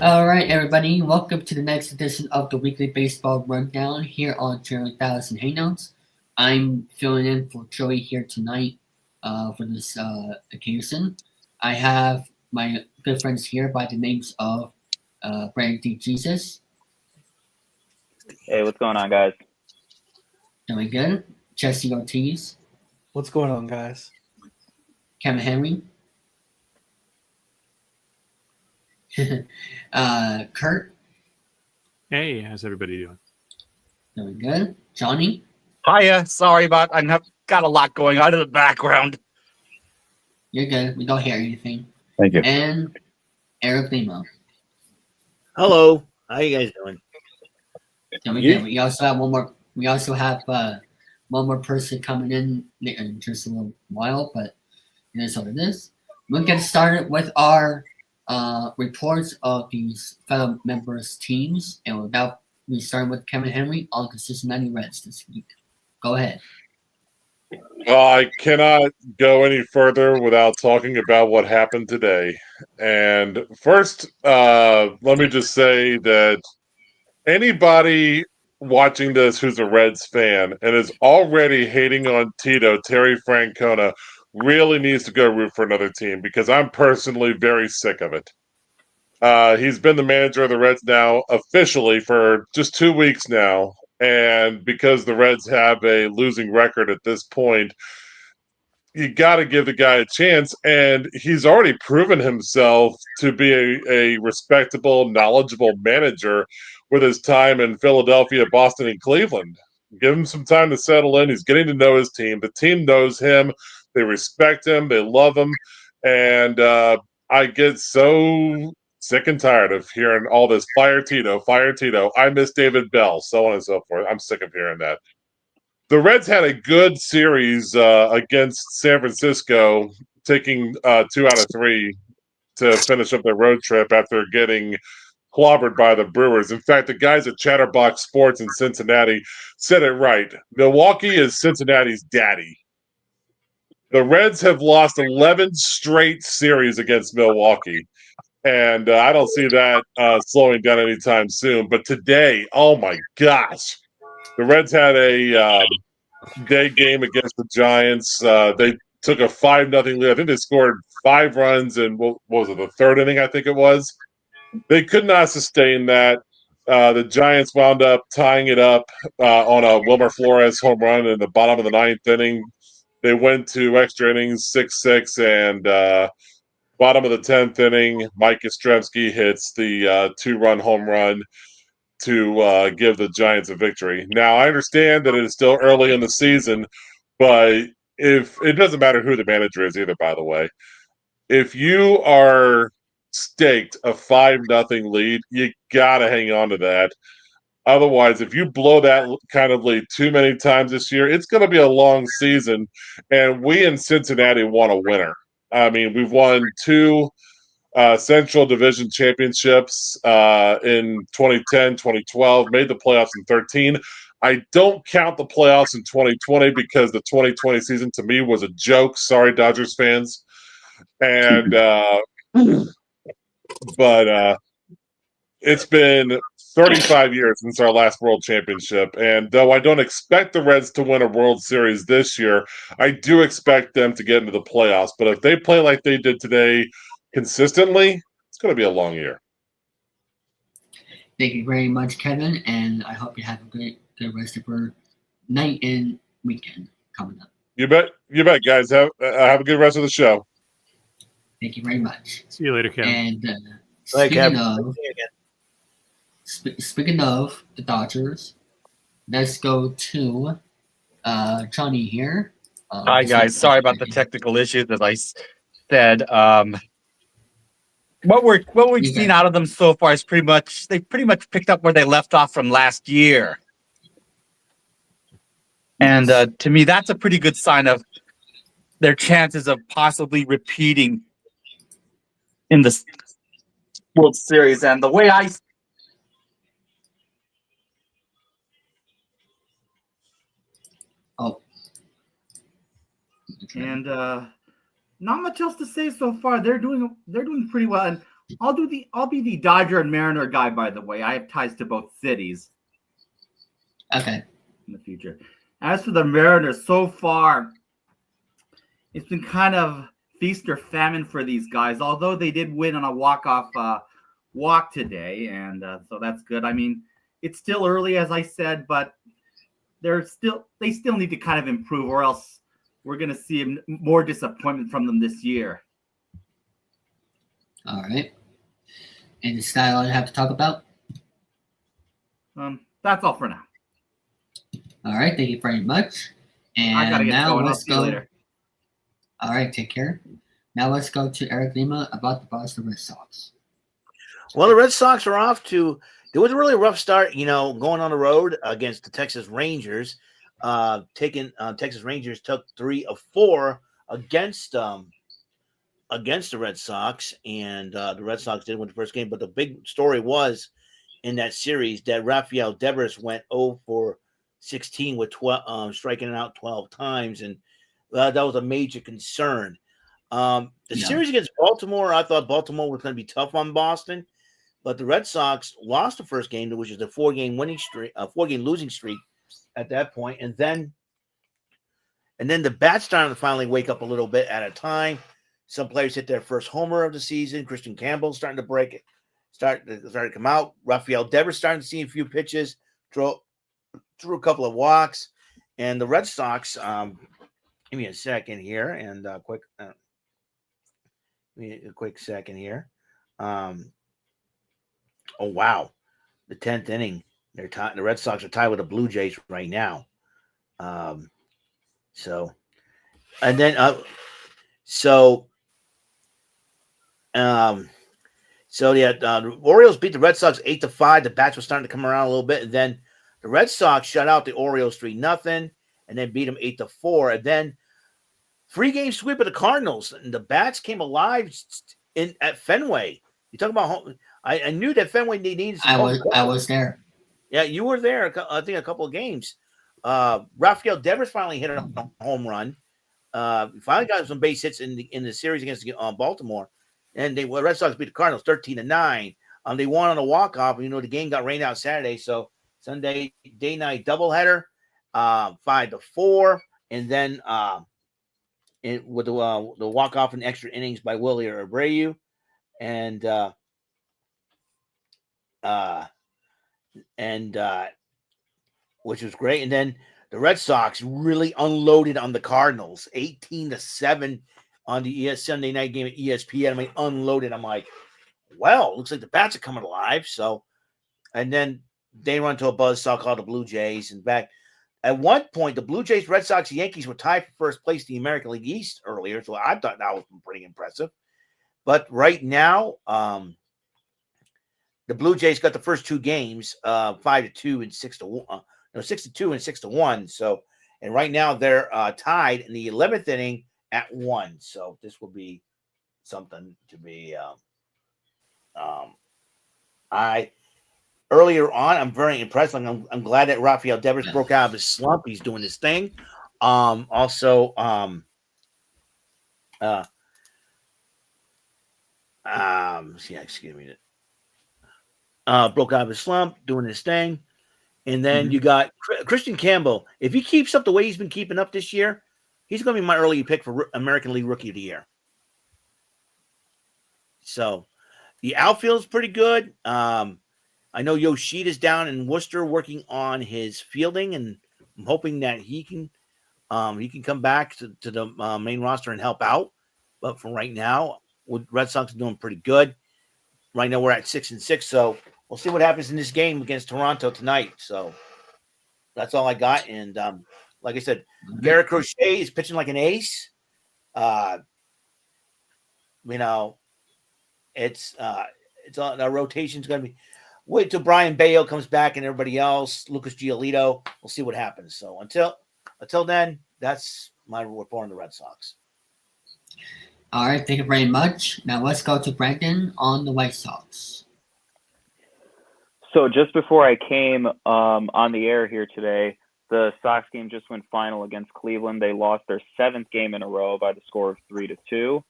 All right, everybody, welcome to the next edition of the Weekly Baseball Rundown here on 1000 Hangouts. I'm filling in for Joey here tonight for this occasion. I have my good friends here by the names of Brandon D. Jesus, Hey, what's going on, guys? doing good, Jesse Ortiz, What's going on, guys? Kevin Henry, Kurt, Hey, how's everybody doing? doing good, Johnny, Hiya. Sorry about I've got a lot going on in the background. you're good, we don't hear anything, Thank you. and Eric Limo. Hello. How you guys doing? Doing You- good. We also have one more. We also have one more person coming in just a little while, but it is what it is. We'll get started with our reports of these fellow members' teams, and without we start with Kevin Henry on the Cincinnati Reds this week. Go ahead. I cannot go any further without talking about what happened today. And first, let me just say that anybody watching this who's a Reds fan and is already hating on Tito, Terry Francona, really needs to go root for another team because I'm personally very sick of it. He's been the manager of the Reds now officially for just 2 weeks now. And because the Reds have a losing record at this point, you got to give the guy a chance. And he's already proven himself to be a respectable, knowledgeable manager with his time in Philadelphia, Boston, and Cleveland. Give him some time to settle in. He's getting to know his team. The team knows him. They respect him. They love him. And I get so sick and tired of hearing all this fire Tito, fire Tito. I miss David Bell, so on and so forth. I'm sick of hearing that. The Reds had a good series against San Francisco, taking 2 out of 3 to finish up their road trip after getting clobbered by the Brewers. In fact, the guys at Chatterbox Sports in Cincinnati said it right. Milwaukee is Cincinnati's daddy. The Reds have lost 11 straight series against Milwaukee. And I don't see that slowing down anytime soon. But today, oh my gosh, the Reds had a day game against the Giants. They took a 5-0 lead. I think they scored 5 runs in, what was it, the third inning, I think it was. They could not sustain that. The Giants wound up tying it up on a Wilmer Flores home run in the bottom of the 9th inning. They went to extra innings 6-6, and bottom of the 10th inning, Mike Yastrzemski hits the 2-run home run to give the Giants a victory. Now, I understand that it is still early in the season, but if it doesn't matter who the manager is either, by the way, if you are staked a 5-0 lead, you got to hang on to that. Otherwise, if you blow that kind of lead too many times this year, it's going to be a long season, and we in Cincinnati want a winner. I mean, we've won 2 Central Division championships in 2010, 2012, made the playoffs in 13. I don't count the playoffs in 2020 because the 2020 season to me was a joke. Sorry, Dodgers fans. And but it's been 35 years since our last World Championship, and though I don't expect the Reds to win a World Series this year, I do expect them to get into the playoffs. But if they play like they did today consistently, it's going to be a long year. Thank you very much, Kevin, and I hope you have a good rest of your night and weekend coming up. You bet, guys. Have a good rest of the show. Thank you very much. See you later, Kevin. And Like, speaking of the Dodgers, let's go to Johnny here. Hi, guys. Sorry about the technical issues. As I said, what we've seen out of them so far is they pretty much picked up where they left off from last year. And to me, that's a pretty good sign of their chances of possibly repeating in the World Series. And the way I Okay. And not much else to say so far. They're doing pretty well. And I'll be the Dodger and Mariner guy, by the way. I have ties to both cities Okay. in the future. As for the Mariners, so far, it's been kind of feast or famine for these guys, although they did win on a walk-off walk today, and so that's good. I mean, it's still early, as I said, but they still need to kind of improve, or else we're going to see more disappointment from them this year. All right. And is that all you have to talk about? That's all for now. All right. Thank you very much. And I gotta get now going. I'll let's see you go. later. All right. Take care. Now let's go to Eric Lima about the Boston Red Sox. Well, the Red Sox are off to. There was a really rough start, going on the road against the Texas Rangers. Texas Rangers took 3 of 4 against the Red Sox, and the Red Sox did win the first game. But the big story was in that series that Rafael Devers went 0 for 16 with 12, striking out 12 times, and that was a major concern. Series against Baltimore, I thought Baltimore was going to be tough on Boston, but the Red Sox lost the first game, which is a 4-game losing streak at that point, and then the bats started to finally wake up a little bit at a time. Some players hit their first homer of the season. Christian Campbell starting to break it, started to come out. Rafael Devers starting to see a few pitches, drew a couple of walks, and the Red Sox. Give me a second here, and give me a quick second here. Oh wow, the 10th inning. The Red Sox are tied with the Blue Jays right now. The Orioles beat the Red Sox 8-5. The bats were starting to come around a little bit, and then the Red Sox shut out the Orioles 3-0, and then beat them 8-4, and then 3-game sweep of the Cardinals, and the bats came alive at Fenway. You talk about home. I knew that Fenway needed. I was there. Yeah, you were there. I think a couple of games. Rafael Devers finally hit a home run. Finally got some base hits in the series against Baltimore, and the Red Sox beat the Cardinals 13-9. They won on a walk-off. The game got rained out Saturday, so Sunday day-night doubleheader, 5-4, and then with the walk-off and extra innings by Willie Abreu, and which was great. And then the Red Sox really unloaded on the Cardinals, 18-7 on the Sunday night game at ESPN. I mean, unloaded. I'm like, well, looks like the bats are coming alive. So, and then they run to a buzzsaw called the Blue Jays. In fact, at one point, the Blue Jays, Red Sox, Yankees were tied for first place in the American League East earlier. So I thought that was pretty impressive. But right now, the Blue Jays got the first 2 games, 5-2 and 6-1. 6-2 and 6-1. So, and right now they're tied in the 11th inning at 1. So this will be something to be. Earlier on, I'm very impressed. I'm glad that Rafael Devers broke out of his slump. He's doing his thing. Excuse me. Broke out of his slump, doing his thing. And then you got Christian Campbell. If he keeps up the way he's been keeping up this year, he's going to be my early pick for American League Rookie of the Year. So the outfield's pretty good. I know Yoshida's down in Worcester working on his fielding, and I'm hoping that he can come back to the main roster and help out. But for right now, with Red Sox are doing pretty good. Right now we're at 6-6, so we'll see what happens in this game against Toronto tonight. So that's all I got. And like I said, Garrett Crochet is pitching like an ace. It's on our rotation's going to be. Wait till Brian Bayo comes back and everybody else, Lucas Giolito. We'll see what happens. So until then, that's my report on the Red Sox. All right, thank you very much. Now let's go to Brandon on the White Sox. So just before I came on the air here today, the Sox game just went final against Cleveland. They lost their 7th game in a row by the score of 3-2.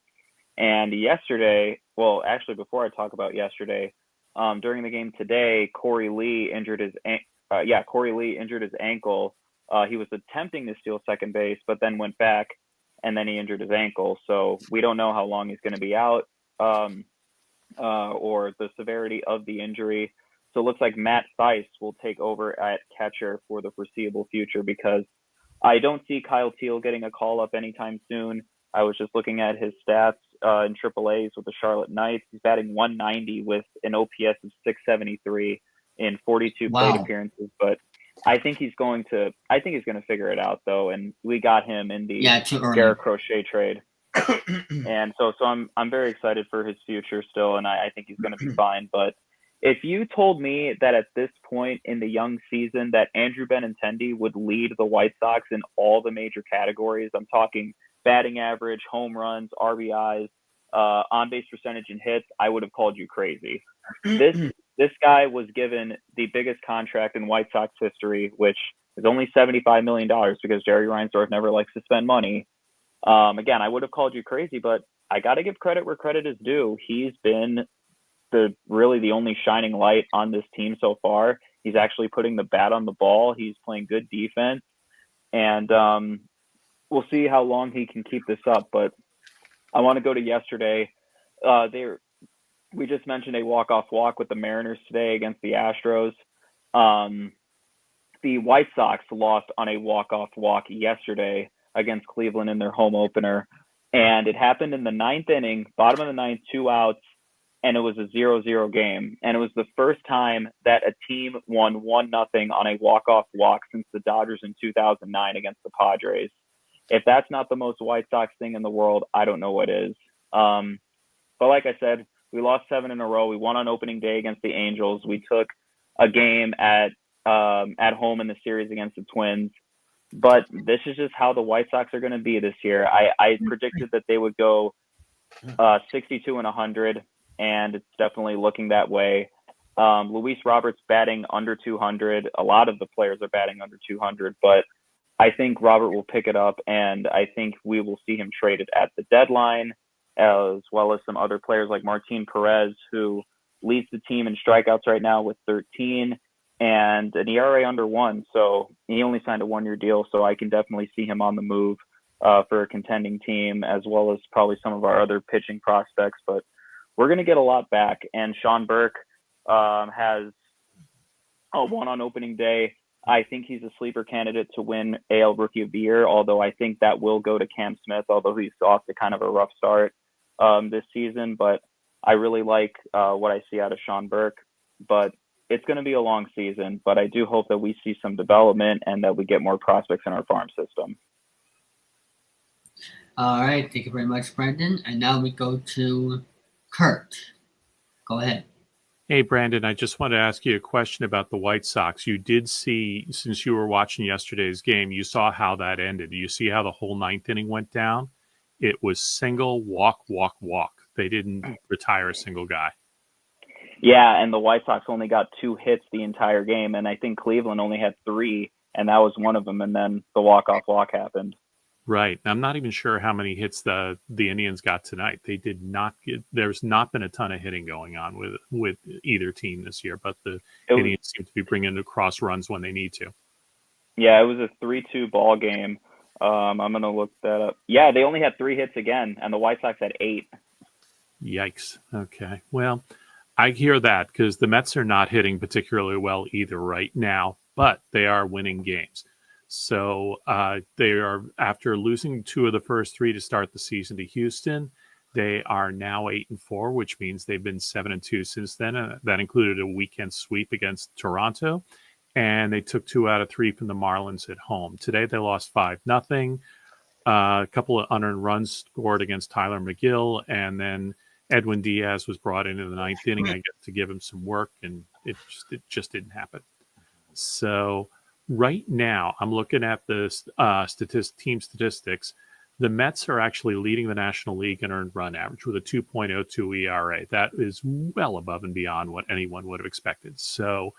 And yesterday, well, actually, before I talk about yesterday, during the game today, Corey Lee injured his ankle. He was attempting to steal second base, but then went back, and then he injured his ankle. So we don't know how long he's going to be out, or the severity of the injury. So it looks like Matt Theis will take over at catcher for the foreseeable future, because I don't see Kyle Teal getting a call up anytime soon. I was just looking at his stats in AAA's with the Charlotte Knights. He's batting 190 with an OPS of 673 in 42 Wow. plate appearances. But I think he's going to figure it out, though. And we got him in the Too early. Garrett Crochet trade. And so I'm very excited for his future still, and I think he's going to be fine. But if you told me that at this point in the young season that Andrew Benintendi would lead the White Sox in all the major categories, I'm talking batting average, home runs, RBIs, on-base percentage, and hits, I would have called you crazy. This guy was given the biggest contract in White Sox history, which is only $75 million because Jerry Reinsdorf never likes to spend money. Again, I would have called you crazy, but I got to give credit where credit is due. He's been really the only shining light on this team so far. He's actually putting the bat on the ball. He's playing good defense, and we'll see how long he can keep this up. But I want to go to yesterday. We just mentioned a walk-off walk with the Mariners today against the Astros. The White Sox lost on a walk-off walk yesterday against Cleveland in their home opener, and it happened in the ninth inning, bottom of the ninth, 2 outs, and it was a 0-0 game. And it was the first time that a team won 1-0 on a walk-off walk since the Dodgers in 2009 against the Padres. If that's not the most White Sox thing in the world, I don't know what is. But like I said, we lost 7 in a row. We won on opening day against the Angels. We took a game at home in the series against the Twins. But this is just how the White Sox are going to be this year. I predicted that they would go 62-100, and it's definitely looking that way. Luis Roberts batting under 200. A lot of the players are batting under 200, but I think Robert will pick it up, and I think we will see him traded at the deadline, as well as some other players like Martin Perez, who leads the team in strikeouts right now with 13 and an ERA under 1. So he only signed a 1-year deal, so I can definitely see him on the move for a contending team, as well as probably some of our other pitching prospects. But we're going to get a lot back, and Sean Burke has won on opening day. I think he's a sleeper candidate to win AL Rookie of the Year, although I think that will go to Cam Smith, although he's off to kind of a rough start this season. But I really like what I see out of Sean Burke. But it's going to be a long season, but I do hope that we see some development and that we get more prospects in our farm system. All right. Thank you very much, Brandon. And now we go to Kurt. Go ahead. Hey, Brandon, I just wanted to ask you a question about the White Sox. You did see, since you were watching yesterday's game, you saw how that ended. You see how the whole ninth inning went down? It was single, walk, walk, walk. They didn't retire a single guy. Yeah, and the White Sox only got 2 hits the entire game, and I think Cleveland only had 3, and that was one of them, and then the walk-off walk happened. Right. I'm not even sure how many hits the Indians got tonight. They did not get. There's not been a ton of hitting going on with either team this year, but the Indians seem to be bringing across runs when they need to. Yeah, it was a 3-2 ball game. I'm going to look that up. Yeah, they only had 3 hits again, and the White Sox had 8. Yikes. Okay. Well, I hear that because the Mets are not hitting particularly well either right now, but they are winning games. So they are, after losing 2 of the first 3 to start the season to Houston, they are now 8-4, which means they've been 7-2 since then. That included a weekend sweep against Toronto, and they took 2 out of 3 from the Marlins at home. Today they lost 5-0. A couple of unearned runs scored against Tyler McGill, and then Edwin Diaz was brought into the ninth inning, I guess, to give him some work, and it just didn't happen. So right now, I'm looking at the team statistics. The Mets are actually leading the National League in earned run average with a 2.02 ERA. That is well above and beyond what anyone would have expected. So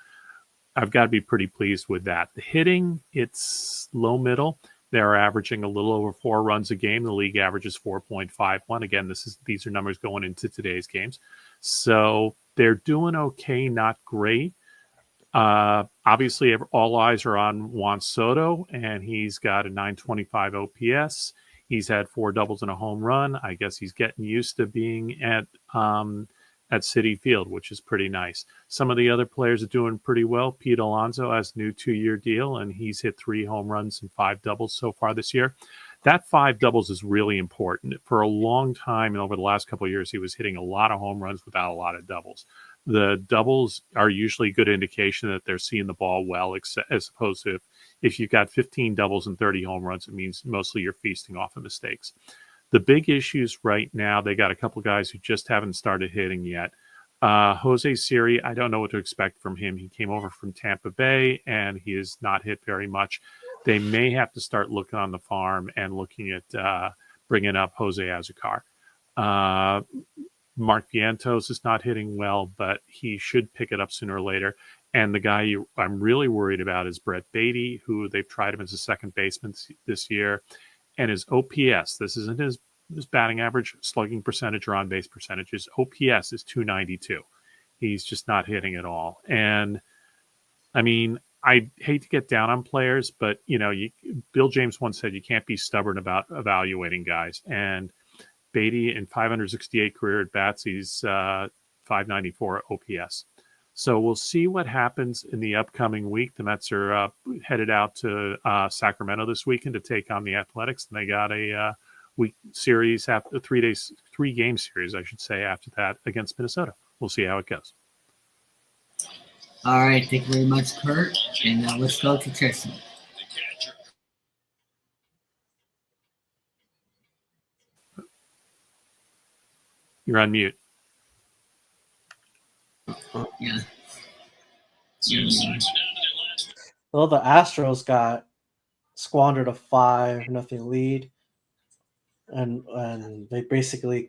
I've got to be pretty pleased with that. The hitting, it's low middle. They're averaging a little over 4 runs a game. The league average is 4.51. Again, these are numbers going into today's games. So they're doing okay, not great. Obviously, all eyes are on Juan Soto, and he's got a 925 OPS. He's had 4 doubles and a home run. I guess he's getting used to being at Citi Field, which is pretty nice. Some of the other players are doing pretty well. Pete Alonso has a new 2-year deal, and he's hit 3 home runs and 5 doubles so far this year. That 5 doubles is really important. For a long time, and over the last couple of years, he was hitting a lot of home runs without a lot of doubles. The doubles are usually a good indication that they're seeing the ball well, as opposed to if you've got 15 doubles and 30 home runs, it means mostly you're feasting off of mistakes. The big issues right now, they got a couple guys who just haven't started hitting yet. Jose Siri, I don't know what to expect from him. He came over from Tampa Bay, and he has not hit very much. They may have to start looking on the farm and looking at bringing up Jose Azucar. Mark Vientos is not hitting well, but he should pick it up sooner or later. And the guy I'm really worried about is Brett Beatty, who they've tried him as a second baseman this year. And his OPS, this isn't his batting average, slugging percentage, or on-base percentage. His OPS is 292. He's just not hitting at all. And, I mean, I hate to get down on players, but, Bill James once said you can't be stubborn about evaluating guys. And Beatty, in 568 career at-bats, he's 594 OPS. So we'll see what happens in the upcoming week. The Mets are headed out to Sacramento this weekend to take on the Athletics, and they got a week series after 3-game series, I should say, after that against Minnesota. We'll see how it goes. All right, thank you very much, Kurt. And now let's go to Tristan. You're on mute. Yeah. Well, the Astros got squandered a 5-0 lead, and they basically,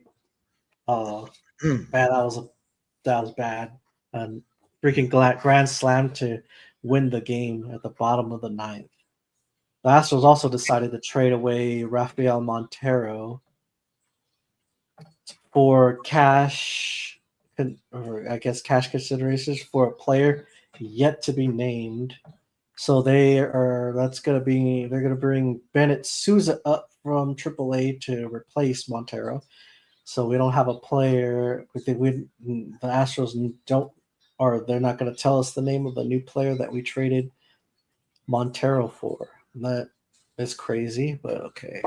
man, that was bad, and freaking grand slam to win the game at the bottom of the 9th. The Astros also decided to trade away Rafael Montero for cash, or I guess cash considerations for a player yet to be named. So they're going to bring Bennett Souza up from AAA to replace Montero. So we don't have a player. The Astros don't, or they're not going to tell us the name of the new player that we traded Montero for. That is crazy, but okay.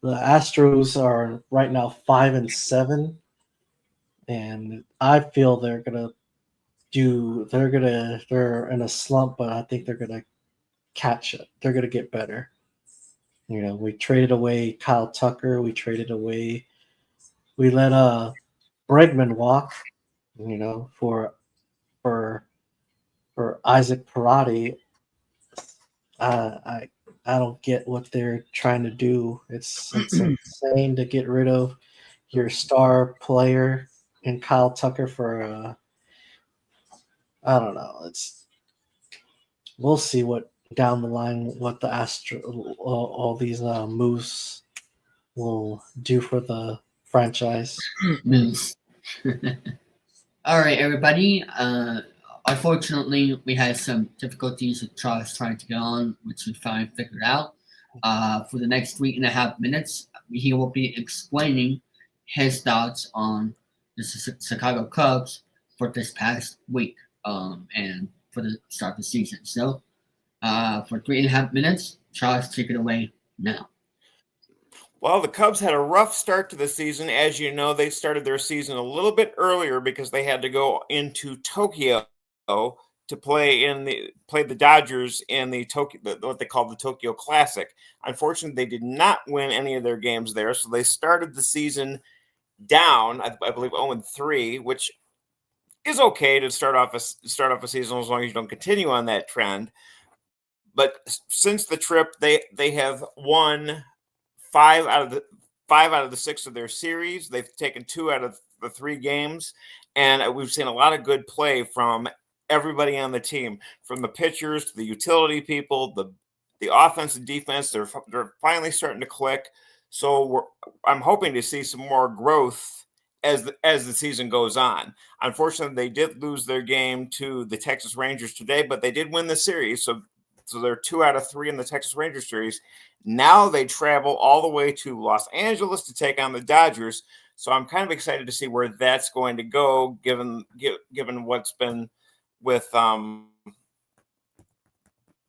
The Astros are right now 5-7, and I feel they're in a slump, but I think they're gonna catch it. They're gonna get better. We traded away Kyle Tucker. We let Bregman walk, for Isaac Parati. I don't get what they're trying to do. It's insane to get rid of your star player and Kyle Tucker for I don't know. We'll see what down the line what the all these moves will do for the franchise. Moves. All right, everybody. Unfortunately, we had some difficulties with Charles trying to get on, which we finally figured out. For the next 3.5 minutes, he will be explaining his thoughts on the Chicago Cubs for this past week and for the start of the season. So, for 3.5 minutes, Charles, take it away now. Well, the Cubs had a rough start to the season. As you know, they started their season a little bit earlier because they had to go into Tokyo to play the Dodgers in what they call the Tokyo Classic. Unfortunately, they did not win any of their games there, so they started the season down, I believe 0-3, which is okay to start off a season as long as you don't continue on that trend. But since the trip, they have won 5 out of the 6 of their series. They've taken 2 out of the 3 games, and we've seen a lot of good play from everybody on the team, from the pitchers to the utility people, the offense and defense, they're finally starting to click. So I'm hoping to see some more growth as the season goes on. Unfortunately, they did lose their game to the Texas Rangers today, but they did win the series. So they're 2 out of 3 in the Texas Rangers series. Now they travel all the way to Los Angeles to take on the Dodgers. So I'm kind of excited to see where that's going to go, given what's been with their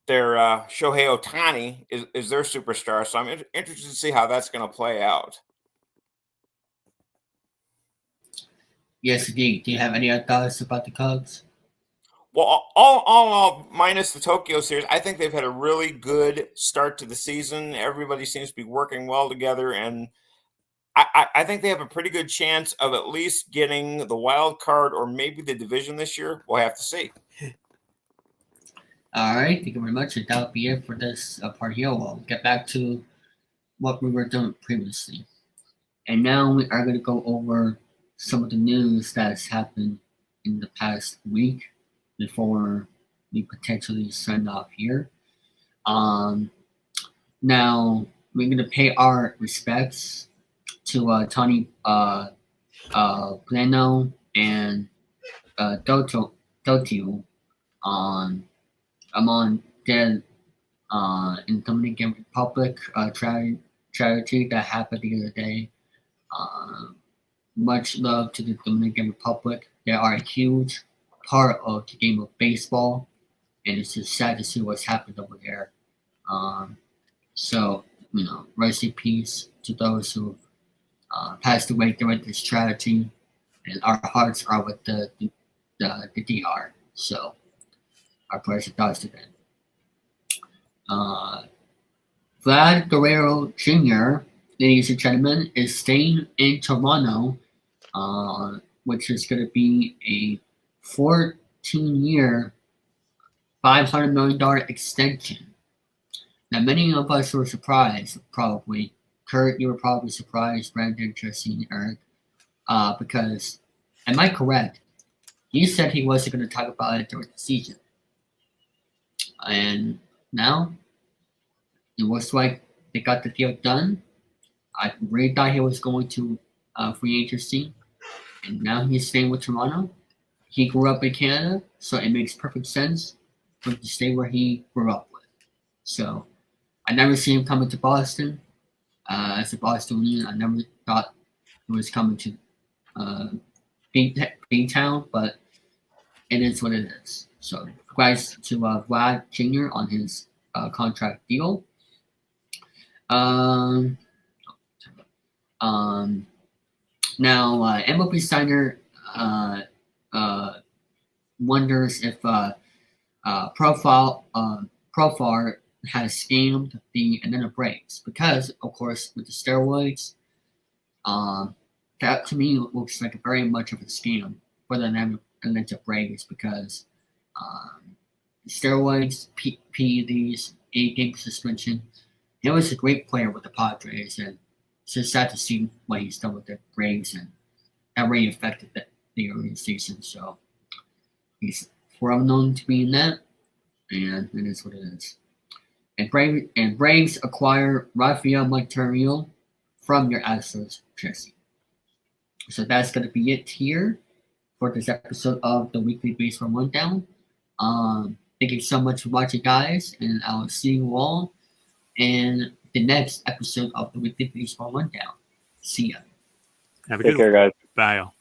Shohei Ohtani is their superstar. So I'm interested to see how that's going to play out. Yes, indeed. Do you have any other thoughts about the Cubs? Well, all minus the Tokyo series, I think they've had a really good start to the season. Everybody seems to be working well together, and I think they have a pretty good chance of at least getting the wild card or maybe the division this year. We'll have to see. All right, thank you very much. And that'll be it for this part here. We'll get back to what we were doing previously. And now we are going to go over some of the news that has happened in the past week before we potentially sign off here. Now we're going to pay our respects to Tony Plano and Dotio among dead in Dominican Republic tragedy that happened the other day. Much love to the Dominican Republic. They are a huge part of the game of baseball, and it's just sad to see what's happened over there. So, rest in peace to those who passed away during this tragedy, and our hearts are with the DR. So, our prayers and thoughts to them. Vlad Guerrero Jr., ladies and gentlemen, is staying in Toronto, which is going to be a 14-year, $500 million extension. Now, many of us were surprised, probably. Kurt, you were probably surprised, Brandon, Jesse, and Eric, because, am I correct? He said he wasn't going to talk about it during the season. And now, it looks like they got the deal done. I really thought he was going to free agency, and now he's staying with Toronto. He grew up in Canada, so it makes perfect sense for him to stay where he grew up with. So, I never seen him coming to Boston. As a Bostonian, I never thought he was coming to B-Town, but it is what it is. So, congrats to Vlad Jr. on his contract deal. Now, MLB Signer wonders if Profar has scammed the Atlanta Braves because, of course, with the steroids, that to me looks like very much of a scam for the Atlanta Braves because steroids, PEDs, 8-game suspension. He was a great player with the Padres, and it's just sad to see what he's done with the Braves, and that really affected the organization. So he's well known to be in that, and it is what it is. And Braves acquire Rafael Montero from your Astros jersey. So that's going to be it here for this episode of the Weekly Baseball Rundown. Thank you so much for watching, guys, and I will see you all in the next episode of the Weekly Baseball Rundown. See ya. Have a Take good care, one. guys. Bye. All.